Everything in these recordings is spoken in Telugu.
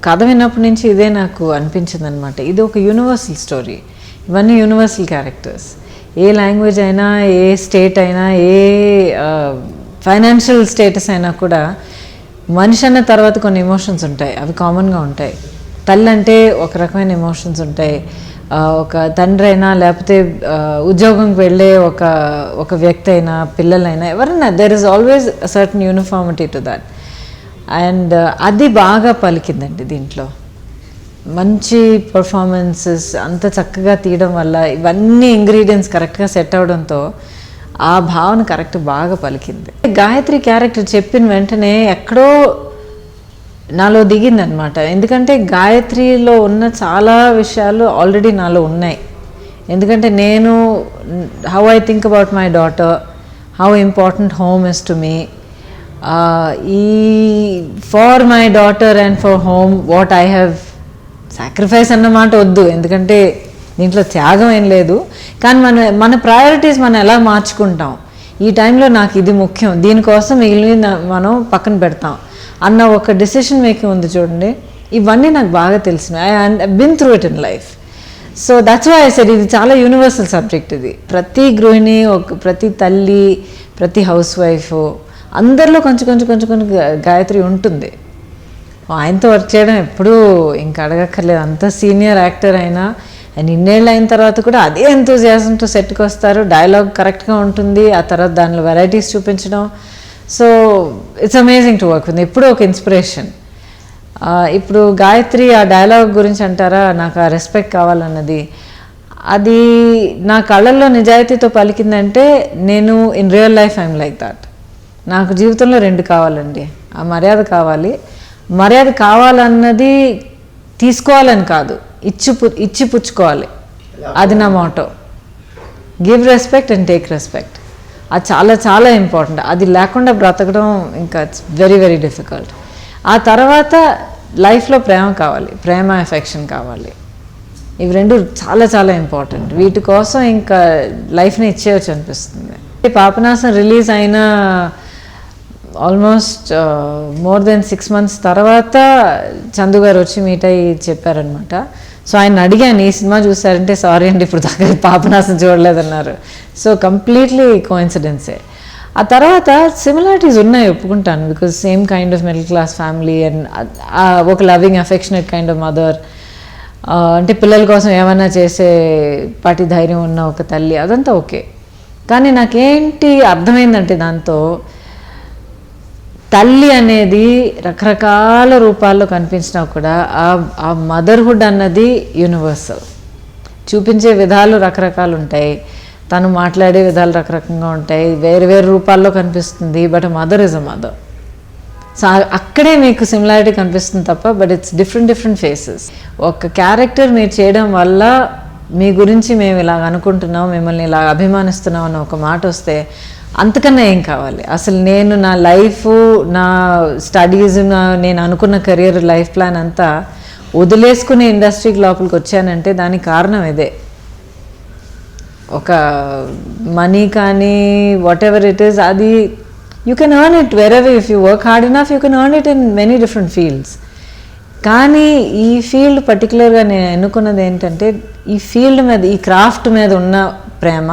కథ విన్నప్పటి నుంచి ఇదే నాకు అనిపించింది అనమాట. ఇది ఒక యూనివర్సల్ స్టోరీ, ఇవన్నీ యూనివర్సల్ క్యారెక్టర్స్. ఏ లాంగ్వేజ్ అయినా, ఏ స్టేట్ అయినా, ఏ ఫైనాన్షియల్ స్టేటస్ అయినా కూడా మనిషి అన్న తర్వాత కొన్ని ఎమోషన్స్ ఉంటాయి, అవి కామన్గా ఉంటాయి. తల్లి అంటే ఒక రకమైన ఎమోషన్స్ ఉంటాయి, ఒక తండ్రి అయినా లేకపోతే ఉద్యోగంకి వెళ్ళే ఒక వ్యక్తి అయినా, పిల్లలైనా, ఎవరైనా, there is always certain uniformity to that. And అది బాగా పలికిందండి దీంట్లో. మంచి పర్ఫార్మెన్సెస్ అంత చక్కగా తీయడం వల్ల ఇవన్నీ ఇంగ్రీడియంట్స్ కరెక్ట్గా సెట్ అవడంతో ఆ భావన కరెక్ట్ బాగా పలికింది. గాయత్రి క్యారెక్టర్ చెప్పిన వెంటనే ఎక్కడో నాలో దిగిందనమాట. ఎందుకంటే గాయత్రిలో ఉన్న చాలా విషయాలు ఆల్రెడీ నాలో ఉన్నాయి. ఎందుకంటే నేను how I think about my daughter, how important home is to me, ఈ for my daughter and for home what I have sacrifice అన్నమాట వద్దు, ఎందుకంటే దీంట్లో త్యాగం ఏం లేదు. కానీ మన ప్రయారిటీస్ మనం ఎలా మార్చుకుంటాం, ఈ టైంలో నాకు ఇది ముఖ్యం, దీనికోసం మిగిలిన మనం పక్కన పెడతాం అన్న ఒక డెసిషన్ మేకింగ్ ఉంది చూడండి. ఇవన్నీ నాకు బాగా తెలిసినాయి. I been through it in life. So that's why I said ఇది చాలా యూనివర్సల్ సబ్జెక్ట్. ఇది ప్రతి గృహిణి, ప్రతి తల్లి, ప్రతి హౌస్ వైఫ్ అందరిలో కొంచెం గాయత్రి ఉంటుంది. ఆయనతో వర్క్ చేయడం ఎప్పుడూ ఇంకా అడగక్కర్లేదు. అంత సీనియర్ యాక్టర్ అయినా అండ్ ఇన్నేళ్ళు అయిన తర్వాత కూడా అదే ఎంతూజియాజంతో సెట్కి వస్తారు. డైలాగ్ కరెక్ట్గా ఉంటుంది, ఆ తర్వాత దానిలో వెరైటీస్ చూపించడం. So it's amazing to work with. ఎప్పుడూ ఒక ఇన్స్పిరేషన్. ఇప్పుడు గాయత్రి ఆ డైలాగ్ గురించి అంటారా, నాకు ఆ రెస్పెక్ట్ కావాలన్నది, అది నా కళ్ళల్లో నిజాయితీతో పలికిందంటే నేను in real life I'm like that. నాకు జీవితంలో రెండు కావాలండి. ఆ మర్యాద కావాలి. మర్యాద కావాలన్నది తీసుకోవాలని కాదు, ఇచ్చి పుచ్చుకోవాలి. అది నా motto. Give respect and take respect. అది చాలా చాలా ఇంపార్టెంట్. అది లేకుండా బ్రతకడం ఇంకా ఇట్స్ వెరీ వెరీ డిఫికల్ట్. ఆ తర్వాత లైఫ్లో ప్రేమ కావాలి, ప్రేమ ఎఫెక్షన్ కావాలి. ఇవి రెండు చాలా చాలా ఇంపార్టెంట్. వీటి కోసం ఇంకా లైఫ్ని ఇచ్చేయచ్చు అనిపిస్తుంది. పాపనాశం రిలీజ్ అయిన ఆల్మోస్ట్ మోర్ దెన్ 6 months తర్వాత చందు గారు వచ్చి మీట్ అయ్యి చెప్పారనమాట. సో ఆయన అడిగాను, ఈ సినిమా చూసారంటే సారీ అండి ఇప్పుడు దాకా పాపనాశం చూడలేదన్నారు. సో కంప్లీట్లీ కోఇన్సిడెన్సే. ఆ తర్వాత సిమిలారిటీస్ ఉన్నాయి, ఒప్పుకుంటాను. Because same kind of middle class family and ఒక loving affectionate kind of mother, అంటే పిల్లల కోసం ఏమైనా చేసే పాటి ధైర్యం ఉన్న ఒక తల్లి, అదంతా ఓకే. కానీ నాకేంటి అర్థమైందంటే దాంతో తల్లి అనేది రకరకాల రూపాల్లో కనిపించినా కూడా ఆ మదర్హుడ్ అన్నది యూనివర్సల్. చూపించే విధాలు రకరకాలు ఉంటాయి, తను మాట్లాడే విధాలు రకరకంగా ఉంటాయి, వేరు వేరు రూపాల్లో కనిపిస్తుంది. But mother is a mother. So అక్కడే మీకు సిమిలారిటీ కనిపిస్తుంది తప్ప, బట్ ఇట్స్ డిఫరెంట్ ఫేసెస్. ఒక క్యారెక్టర్ మీరు చేయడం వల్ల మీ గురించి మేము ఇలాగ అనుకుంటున్నాం, మిమ్మల్ని ఇలా అభిమానిస్తున్నాం అన్న ఒక మాట వస్తే అంతకన్నా ఏం కావాలి. అసలు నేను నా లైఫ్, నా స్టడీస్, నేను అనుకున్న కెరియర్, లైఫ్ ప్లాన్ అంతా వదిలేసుకునే ఇండస్ట్రీకి లోపలికి వచ్చానంటే దానికి కారణం ఇదే. ఒక మనీ కానీ వాట్ ఎవర్ ఇట్ ఈస్, అది you can earn it wherever. If you work hard enough you can earn it in many different fields. కానీ ఈ ఫీల్డ్ పర్టికులర్గా నేను ఎన్నుకున్నది ఏంటంటే ఈ ఫీల్డ్ మీద, ఈ క్రాఫ్ట్ మీద ఉన్న ప్రేమ,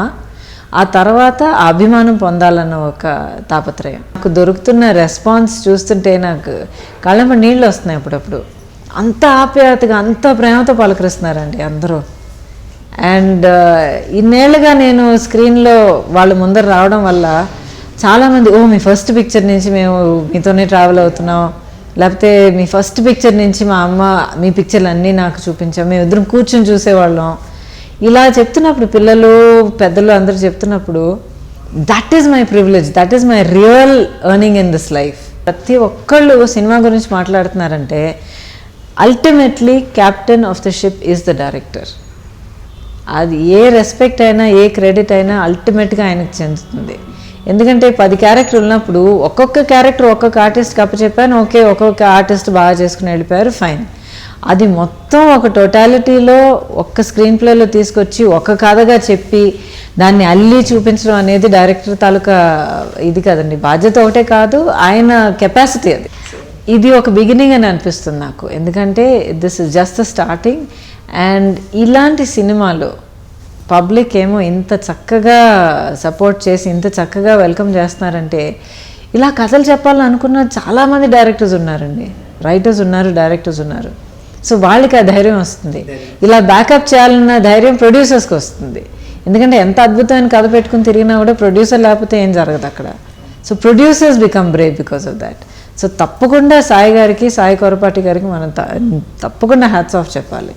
ఆ తర్వాత అభిమానం పొందాలన్న ఒక తాపత్రయం. నాకు దొరుకుతున్న రెస్పాన్స్ చూస్తుంటే నాకు కళ్ళంప నీళ్ళు వస్తున్నాయి అప్పుడప్పుడు. అంత ఆప్యాయతగా, అంత ప్రేమతో పలకరిస్తున్నారండి అందరూ. అండ్ ఇన్నేళ్ళుగా నేను స్క్రీన్లో వాళ్ళ ముందర రావడం వల్ల చాలామంది, ఓ మీ ఫస్ట్ పిక్చర్ నుంచి మేము మీతోనే ట్రావెల్ అవుతున్నాం, లేకపోతే మీ ఫస్ట్ పిక్చర్ నుంచి మా అమ్మ మీ పిక్చర్లు అన్నీ నాకు చూపించాం, మేము ఇద్దరం కూర్చొని చూసేవాళ్ళం, ఇలా చెప్తున్నప్పుడు పిల్లలు పెద్దలు అందరూ చెప్తున్నప్పుడు that is my privilege, that is my real earning in this life. ప్రతి ఒక్కళ్ళు సినిమా గురించి మాట్లాడుతున్నారంటే ultimately captain of the ship is the director. అది ఏ రెస్పెక్ట్ అయినా, ఏ క్రెడిట్ అయినా అల్టిమేట్గా ఆయనకు చెందుతుంది. ఎందుకంటే 10 క్యారెక్టర్ ఉన్నప్పుడు ఒక్కొక్క క్యారెక్టర్ ఒక్కొక్క ఆర్టిస్ట్కి అప్పచెప్పాను, ఓకే, ఒక్కొక్క ఆర్టిస్ట్ బాగా చేసుకుని వెళ్ళిపోయారు, ఫైన్. అది మొత్తం ఒక టోటాలిటీలో ఒక్క స్క్రీన్ ప్లేలో తీసుకొచ్చి ఒక కథగా చెప్పి దాన్ని అల్లి చూపించడం అనేది డైరెక్టర్ తాలూకా ఇది కదండి, బాధ్యత ఒకటే కాదు, ఆయన కెపాసిటీ అది. ఇది ఒక బిగినింగ్ అని అనిపిస్తుంది నాకు, ఎందుకంటే this is just the starting. And ఇలాంటి సినిమాలు పబ్లిక్ ఏమో ఇంత చక్కగా సపోర్ట్ చేసి ఇంత చక్కగా వెల్కమ్ చేస్తున్నారంటే, ఇలా కథలు చెప్పాలని అనుకున్న చాలామంది డైరెక్టర్స్ ఉన్నారండి, రైటర్స్ ఉన్నారు, డైరెక్టర్స్ ఉన్నారు. సో వాళ్ళకి ఆ ధైర్యం వస్తుంది. ఇలా బ్యాకప్ చేయాలన్న ధైర్యం ప్రొడ్యూసర్స్కి వస్తుంది. ఎందుకంటే ఎంత అద్భుతమైన కథ పెట్టుకుని తిరిగినా కూడా ప్రొడ్యూసర్ లేకపోతే ఏం జరగదు అక్కడ. So producers become Brave because of that. So తప్పకుండా సాయి గారికి, సాయి కొరపాటి గారికి మనం తప్పకుండా హ్యాట్స్ ఆఫ్ చెప్పాలి.